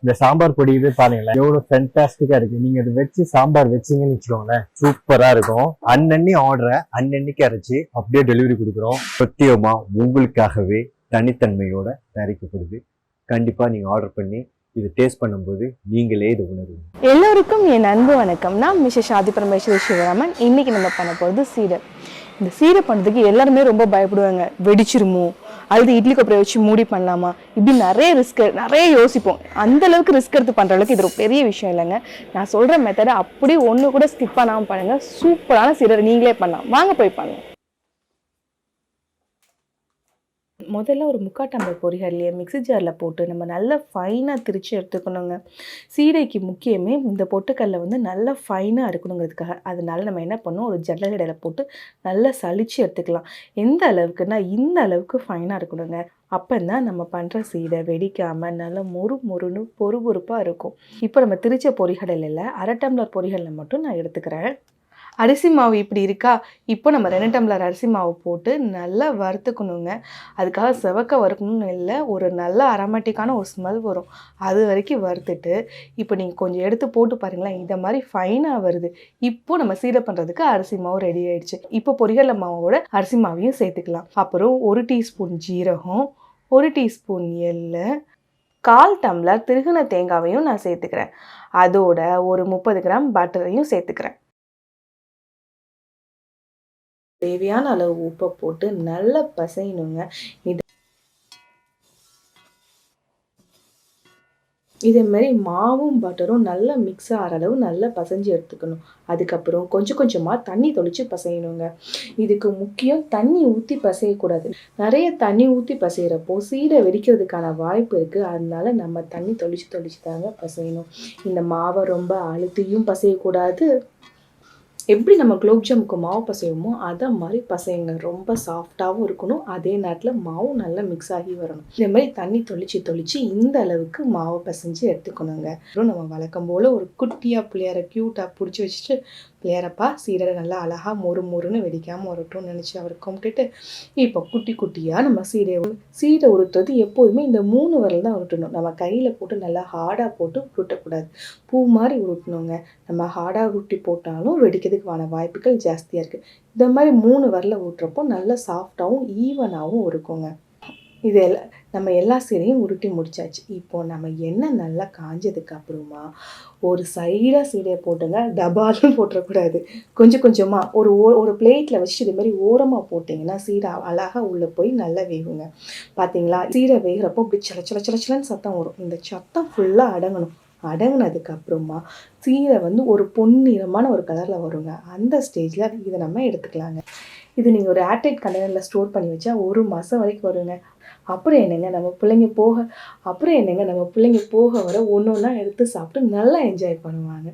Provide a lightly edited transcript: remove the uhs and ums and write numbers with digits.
இந்த சாம்பார் பொடி இது பாருங்களேன் எவ்வளவு ஃபென்டாஸ்டிக்கா இருக்கு. நீங்க இதை வச்சு சாம்பார் வச்சீங்கன்னு வச்சுக்கோங்களேன், சூப்பரா இருக்கும். அன்னன்னி ஆர்டரை அன்னன்னைக்கு அரைச்சி அப்படியே டெலிவரி கொடுக்குறோம். சத்தியமா உங்களுக்காகவே தனித்தன்மையோட தயாரிக்கப்படுது. கண்டிப்பா நீங்க ஆர்டர் பண்ணி இது டேஸ்ட் பண்ணும்போது நீங்களே இது உணருவீங்க. எல்லோருக்கும் என் அன்பு வணக்கம். நான் மிஸ்ஸஸ் ஆதி பரமேஸ்வரி சிவராமன். இன்னைக்கு நம்ம பண்ண போகிறது சீடை. இந்த சீடை பண்ணுறதுக்கு எல்லாருமே ரொம்ப பயப்படுவாங்க. வெடிச்சிருமோ, அல்லது இட்லி கொப்பரை வச்சு மூடி பண்ணலாமா, இப்படி நிறைய யோசிப்போம். அந்த அளவுக்கு ரிஸ்க் எடுத்து பண்ணுற அளவுக்கு இது ஒரு பெரிய விஷயம் இல்லைங்க. நான் சொல்கிற மெத்தடை அப்படியே ஒன்று கூட ஸ்கிப் பண்ணாமல் பண்ணுங்க. சூப்பரான சீடை நீங்களே பண்ணலாம். வாங்க போய் பண்ணலாம். முதல்ல ஒரு 3/4 டம்ளர் பொரிகடலையை மிக்ஸி ஜாரில் போட்டு நம்ம நல்லா ஃபைனாக திரித்து எடுத்துக்கணுங்க. சீடைக்கு முக்கியமே இந்த பொட்டுக்கடலை வந்து நல்லா ஃபைனாக இருக்கணுங்கிறதுக்காக. அதனால நம்ம என்ன பண்ணோம், ஒரு ஜல்லடை இடையில போட்டு நல்லா சலிச்சு எடுத்துக்கலாம். எந்த அளவுக்குன்னா இந்த அளவுக்கு ஃபைனாக இருக்கணுங்க. அப்போ தான் நம்ம பண்ணுற சீடை வெடிக்காமல் நல்லா மொறுன்னு பொறுப்பாக இருக்கும். இப்போ நம்ம திரிச்ச பொரிகடலையில் 1/2 டம்ளர் பொரிகடலை மட்டும் நான் எடுத்துக்கிறேன். அரிசி மாவு இப்படி இருக்கா. இப்போ நம்ம 2 டம்ளர் அரிசி மாவு போட்டு நல்லா வறுத்துக்கணுங்க. அதுக்காக செவக்க வறுக்கணும்னு இல்லை, ஒரு நல்ல அரோமேட்டிக்கான ஒரு ஸ்மெல் வரும். அது வரைக்கும் வறுத்துட்டு இப்போ நீங்கள் கொஞ்சம் எடுத்து போட்டு பாருங்களேன், இந்த மாதிரி ஃபைனாக வருது. இப்போ நம்ம சீடை பண்ணுறதுக்கு அரிசி மாவு ரெடி ஆயிடுச்சு. இப்போ பொரிகடலை மாவோட அரிசி மாவையும் சேர்த்துக்கலாம். அப்புறம் 1 டீஸ்பூன் ஜீரகம், 1 டீஸ்பூன் எள்ளு, 1/4 டம்ளர் திருகின தேங்காவையும் நான் சேர்த்துக்கிறேன். அதோட ஒரு 30 கிராம் பட்டரையும் சேர்த்துக்கிறேன். தேவையான அளவு உப்பை போட்டு நல்லா பசையணுங்க. இதே மாதிரி மாவும் பட்டரும் நல்லா மிக்ஸ் ஆகிற அளவு நல்லா பசைஞ்சு எடுத்துக்கணும். அதுக்கப்புறம் கொஞ்சமாக தண்ணி தெளித்து பசையணுங்க. இதுக்கு முக்கியம் தண்ணி ஊற்றி பசையக்கூடாது. நிறைய தண்ணி ஊற்றி பசைகிறப்போ சீடை வெடிக்கிறதுக்கான வாய்ப்பு இருக்குது. அதனால நம்ம தண்ணி தெளித்து தாங்க பசையணும். இந்த மாவை ரொம்ப அழுத்தியும் பசையக்கூடாது. எப்படி நம்ம குலோப்ஜாமுக்கு மாவு பசையுமோ அதை மாதிரி பசையுங்க. ரொம்ப சாஃப்டாகவும் இருக்கணும், அதே நேரத்தில் மாவும் நல்லா மிக்ஸ் ஆகி வரணும். இதே மாதிரி தண்ணி தொளிச்சு இந்த அளவுக்கு மாவை பசைஞ்சு எடுத்துக்கணுங்க. அப்புறம் நம்ம வழக்கம் போல் ஒரு குட்டியாக பிள்ளையார க்யூட்டாக பிடிச்சி வச்சுட்டு, பிள்ளையாரப்பா சீடை நல்லா அழகாக மொறுன்னு வெடிக்காமல் வரட்டும்னு நினச்சி அவர் கும்பிட்டுட்டு, இப்போ குட்டியாக நம்ம சீடை உருட்டுறது எப்போதுமே இந்த 3 விரல் தான் உருட்டணும். நம்ம கையில் போட்டு நல்லா ஹார்டாக போட்டு உருட்டக்கூடாது. பூ மாதிரி உருட்டணுங்க. நம்ம ஹார்டாக உருட்டி போட்டாலும் வெடிக்கிறதுக்கான வாய்ப்புகள் ஜாஸ்தியாக இருக்குது. இந்த மாதிரி 3 விரலை ஊட்டுறப்போ நல்லா சாஃப்டாகவும் ஈவனாகவும் இருக்குங்க. இது நம்ம எல்லா சீடையும் உருட்டி முடிச்சாச்சு. இப்போது நம்ம எண்ணெய் நல்லா காஞ்சதுக்கு அப்புறமா ஒரு சைடாக சீடையை போட்டுங்க. டபாலும் போட்டுறக்கூடாது. கொஞ்சமாக ஒரு பிளேட்டில் வச்சுட்டு இது மாதிரி ஓரமாக போட்டிங்கன்னா சீடை அழகாக உள்ளே போய் நல்லா வேகுங்க. பார்த்தீங்களா, சீடை வேகிறப்போ இப்படி சலச்சலன்னு சத்தம் வரும். இந்த சத்தம் ஃபுல்லாக அடங்கணும். அடங்கினதுக்கு அப்புறமா சீடை வந்து ஒரு பொன்னிறமான ஒரு கலரில் வருங்க. அந்த ஸ்டேஜில் இதை நம்ம எடுத்துக்கலாங்க. இது நீங்கள் ஒரு ஏர்டைட் கண்டெய்னரில் ஸ்டோர் பண்ணி வச்சா 1 மாதம் வரைக்கும் வருங்க. அப்புறம் என்னங்க நம்ம பிள்ளைங்க போக வர ஒன்று ஒன்றா எடுத்து சாப்பிட்டு நல்லா என்ஜாய் பண்ணுவாங்க.